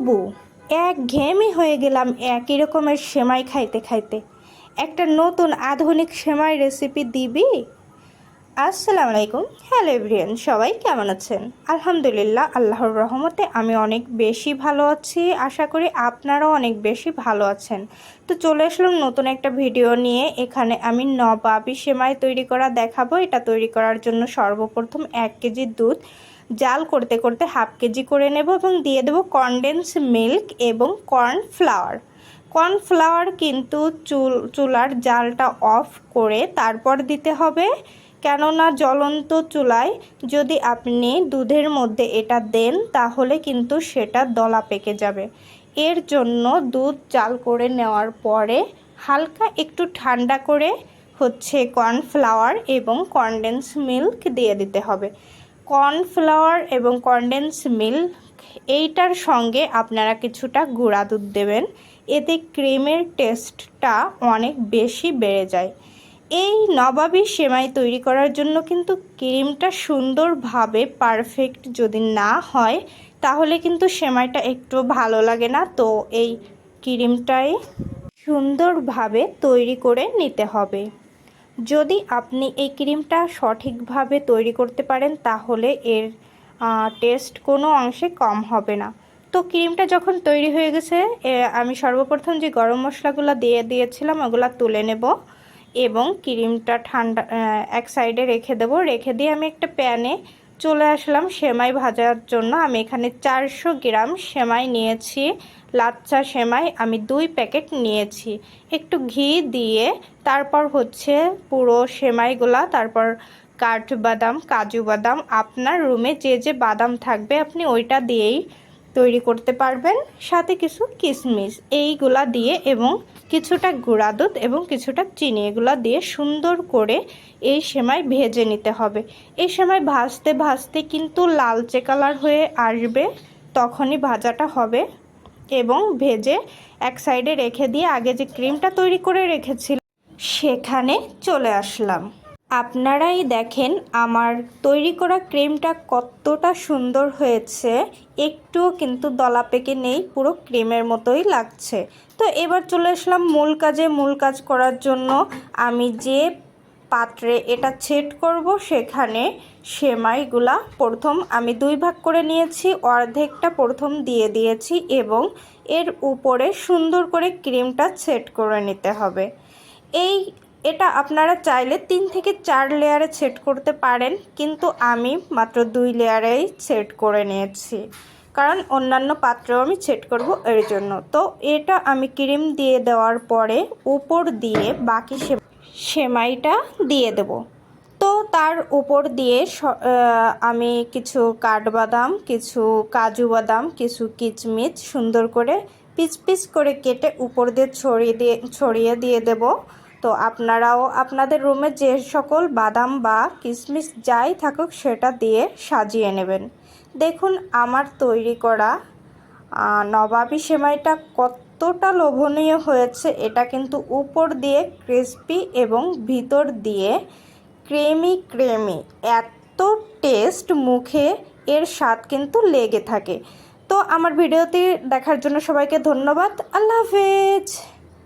তবু একঘেয়েমি হয়ে গেলাম একই রকমের সেমাই খাইতে খাইতে। একটা নতুন আধুনিক সেমাই রেসিপি দিবি? আসসালামু আলাইকুম, হ্যালো এভরিওয়ান, সবাই কেমন আছেন? আলহামদুলিল্লাহ, আল্লাহর রহমতে আমি অনেক বেশি ভালো আছি। আশা করি আপনারাও অনেক বেশি ভালো আছেন। তো চলে আসলাম নতুন একটা ভিডিও নিয়ে। এখানে আমি নবাবী সেমাই তৈরি করা দেখাবো। এটা তৈরি করার জন্য সর্বপ্রথম 1 কেজি দুধ জাল করতে করতে হাফ কেজি করে নেব এবং দিয়ে দেব কনডেন্স মিল্ক এবং কর্নফ্লাওয়ার কিন্তু চুলার জালটা অফ করে তারপর দিতে হবে, কেননা জ্বলন্ত চুলায় যদি আপনি দুধের মধ্যে এটা দেন তাহলে কিন্তু সেটা দলা পেকে যাবে। এর জন্য দুধ জাল করে নেওয়ার পরে হালকা একটু ঠান্ডা করে কর্নফ্লাওয়ার এবং কনডেন্স মিল্ক দিয়ে দিতে হবে। কর্নফ্লাওয়ার এবং কনডেন্স মিল্ক এইটার সঙ্গে আপনারা কিছুটা গুঁড়া দুধ দেবেন, এতে ক্রিমের টেস্টটা অনেক বেশি বেড়ে যায়। এই নবাবী সেমাই তৈরি করার জন্য কিন্তু ক্রিমটা সুন্দরভাবে পারফেক্ট যদি না হয় তাহলে কিন্তু সেমাইটা একটু ভালো লাগে না। তো এই ক্রিমটাই সুন্দরভাবে তৈরি করে নিতে হবে। যদি আপনি এই ক্রিমটা সঠিকভাবে তৈরি করতে পারেন তাহলে এর টেস্ট কোনো অংশে কম হবে না। তো ক্রিমটা যখন তৈরি হয়ে গেছে, আমি সর্বপ্রথম যে গরম মশলাগুলো দিয়ে দিয়েছিলাম ওগুলো তুলে নেব এবং ক্রিমটা ঠান্ডা এক সাইডে রেখে দেব। রেখে দিয়ে আমি একটা প্যানে চলে আসলাম সেমাই ভাজার জন্য। আমি এখানে 400 গ্রাম সেমাই নিয়েছি, লাচ্চা সেমাই আমি 2 প্যাকেট নিয়েছি। একটু ঘি দিয়ে তারপর পুরো সেমাইগুলা, তারপর কাঠবাদাম, কাজু বাদাম, আপনার রুমে যে বাদাম থাকবে আপনি ওইটা দিয়েই তৈরি করতে পারবেন। সাথে কিছু কিশমিশ এইগুলা দিয়ে এবং কিছুটা গুঁড়া দুধ এবং কিছুটা চিনি এগুলা দিয়ে সুন্দর করে এই সেমাই ভেজে নিতে হবে। এই সেমাই ভাজতে ভাজতে কিন্তু লালচে কালার হয়ে আসবে, তখনই ভাজাটা হবে। এবং ভেজে এক সাইডে রেখে দিয়ে আগে যে ক্রিমটা তৈরি করে রেখেছিলাম সেখানে চলে আসলাম। আপনারাই দেখেন আমার তৈরি করা ক্রিমটা কতটা সুন্দর হয়েছে, একটুও কিন্তু দলা পেকে নেই, পুরো ক্রিমের মতোই লাগছে। তো এবার চলে আসলাম মূল কাজে। মূল কাজ করার জন্য আমি যে পাত্রে এটা সেট করব সেখানে সেমাইগুলা প্রথম আমি 2 ভাগ করে নিয়েছি, অর্ধেকটা প্রথম দিয়ে দিয়েছি এবং এর উপরে সুন্দর করে ক্রিমটা সেট করে নিতে হবে। এটা আপনারা চাইলে 3 থেকে 4 লেয়ারে সেট করতে পারেন, কিন্তু আমি মাত্র 2 লেয়ারেই সেট করে নিয়েছি, কারণ অন্যান্য পাত্রেও আমি সেট করব এর জন্য। তো এটা আমি ক্রিম দিয়ে দেওয়ার পরে উপর দিয়ে বাকি সেমাইটা দিয়ে দেব। তো তার উপর দিয়ে আমি কিছু কাঠবাদাম, কিছু কাজু বাদাম, কিছু কিশমিশ সুন্দর করে পিস পিস করে কেটে উপর দিয়ে ছড়িয়ে দিয়ে দেব। তো আপনারাও আপনাদের রুমে যে সকল বাদাম বা কিশমিশ যাই থাকুক সেটা দিয়ে সাজিয়ে নেবেন। দেখুন আমার তৈরি করা নবাবী সেমাইটা কতটা লোভনীয় হয়েছে। এটা কিন্তু উপর দিয়ে ক্রিস্পি এবং ভিতর দিয়ে ক্রিমি, এত টেস্ট, মুখে এর স্বাদ কিন্তু লেগে থাকে। তো আমার ভিডিওটি দেখার জন্য সবাইকে ধন্যবাদ। আল্লাহ হাফেজ।